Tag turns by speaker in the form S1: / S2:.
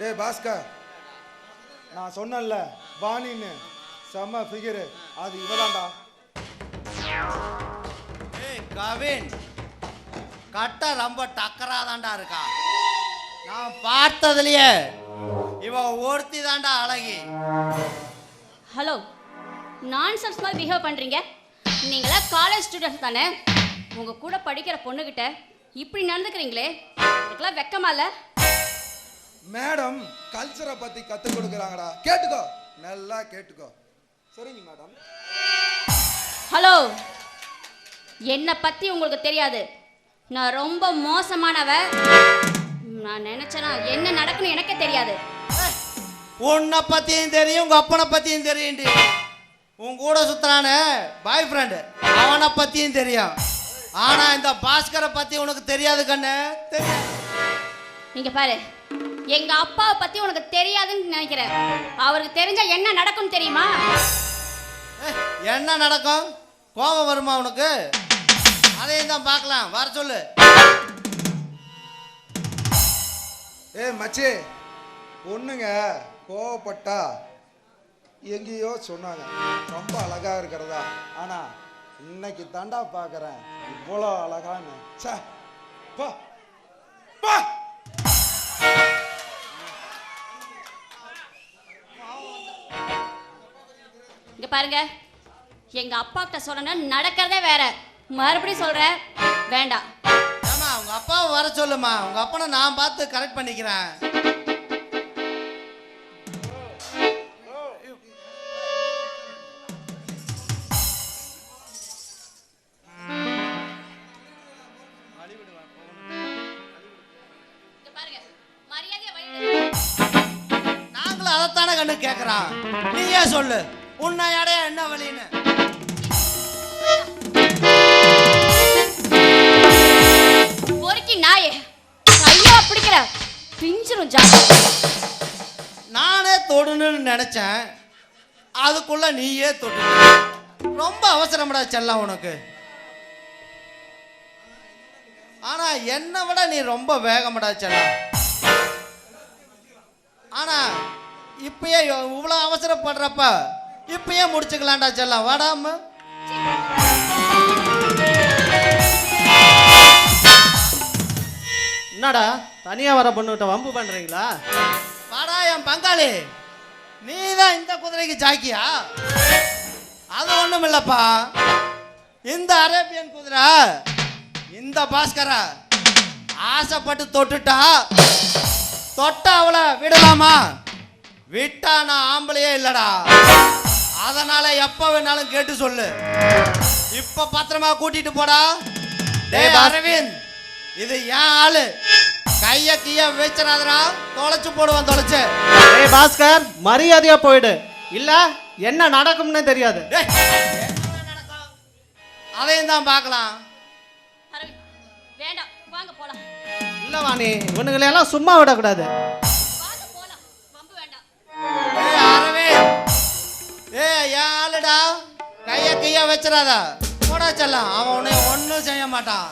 S1: டேய் பாஸ்கர், நான் சொன்னேன்ல வாணின்னு செம்ம ஃபிகரு, அது இவதான்டா.
S2: ஏய் கவின், கட்ட ரொம்ப டக்கராதான்டா இருக்கா. நான் பார்த்ததுலயே இவ ஒருத்தி தான்டா அழகி.
S3: ஹலோ, நான்சென்ஸ் மாதிரி பிஹேவ் பண்ணுறீங்க. நீங்களா காலேஜ் ஸ்டூடெண்ட்ஸ் தானே? உங்கள் கூட படிக்கிற பொண்ணுக்கிட்ட இப்படி நடந்துக்கிறீங்களே, இதுக்கெல்லாம் வெக்கமா இல்லை?
S1: மேடம் கல்ச்சரை பற்றி கற்றுக் கொடுக்குறாங்கடா, கேட்டுக்கோ, நல்லா கேட்டுக்கோ. சரிங்க மேடம்.
S3: ஹலோ, என்னை பற்றி உங்களுக்கு தெரியாது. நான் ரொம்ப மோசமானவ. நான் நினச்சேன்னா என்ன நடக்குன்னு எனக்கே தெரியாது.
S2: உன்னை பற்றியும் தெரியும், உங்கள் அப்பனை பற்றியும் தெரியும்டி. உன் கூட சுற்றுறானே பாய் ஃப்ரெண்டு, அவனை பற்றியும் தெரியும். ஆனால் இந்த பாஸ்கரை பற்றி உனக்கு தெரியாது கண்ணு, தெரியாது.
S3: நீங்கள் பாரு, எங்கள் அப்பாவை பற்றி உனக்கு தெரியாதுன்னு நினைக்கிறேன். அவருக்கு தெரிஞ்சால் என்ன நடக்கும்னு தெரியுமா?
S2: என்ன நடக்கும்? கோபம் வருமா உனக்கு? அதையும் தான் பார்க்கலாம், வர சொல்லு.
S1: மச்சி, பொண்ணுங்க கோவப்பட்டா எங்கேயோ சொன்னாங்க ரொம்ப அழகா இருக்கிறதா. ஆனா இன்னைக்கு தாண்டா பார்க்கறேன் இவ்வளோ அழகான்னு. சே பா பா.
S3: இங்க பாருங்க, எங்க அப்பா கிட்ட சொன்னா நடக்கிறதே வேற. மறுபடியும் சொல்றேன், வேண்டாம்.
S2: ஆமா, உங்க அப்பாவை வர சொல்லுமா. உங்க அப்பனை நான் பார்த்து கரெக்ட் பண்ணிக்கிறேன். நாங்களும் அதைத்தானே கண்ணு கேட்கறான். நீயே சொல்லு, உன்னை அடைய என்ன வழின்னு.
S3: பொறுக்கி நாயே, கையா பிடிக்கிற பிஞ்சிரும் ஜா.
S2: நானே தொடுன்னு நினைச்சேன், அதுக்குள்ள நீயே தொடு. ரொம்ப அவசரம்டா செல்லம் உனக்கு. ஆனா என்னை விட நீ ரொம்ப வேகமடா செல்லம். ஆனா இப்பயே இவ்வளோ அவசரப்படுறப்ப இப்பயே முடிச்சுக்கலாம்டா செல்லம், வாடாம.
S4: என்னடா தனியா வர பொண்ணுகிட்ட வம்பு பண்றீங்களா?
S2: வாடா என் பங்காளி, நீ தான் இந்த குதிரைக்கு ஜாக்கியா? அது ஒண்ணும் இல்லப்பா, இந்த அரேபியன் குதிரை இந்த பாஸ்கரா ஆசைப்பட்டு தொட்டுட்டா, தொட்டா அவளை விடலாமா? விட்டா நான் ஆம்பளையே இல்லடா. அதனால எப்ப வேணாலும் கேட்டு சொல்லு. இப்ப பத்திரமா கூட்டிட்டு போடா. டேய் அரவிந்த், இது ஏன் ஆளு, கைய கைய வச்சிடாதடா, தொலைச்சு போடுவான் தொலைச்சு.
S4: ஏய் பாஸ்கர், மரியாதையா போயிடு, இல்ல என்ன நடக்கும்னு தெரியாது.
S2: அதையும் தான் பார்க்கலாம்.
S3: வேண்டாம், வாங்க போலாம்.
S4: இல்ல வாணி, இவனுங்களை எல்லாம் சும்மா விடக்கூடாது.
S3: வாங்க போலாம், வம்பு வேண்டாம்.
S2: ஏய் அரவிந்த், ஏய் ஏன் ஆளுடா, கைய கைய வச்சிடாத, போடா செல்லம். அவன் உன்னை ஒன்றும் செய்ய மாட்டான்.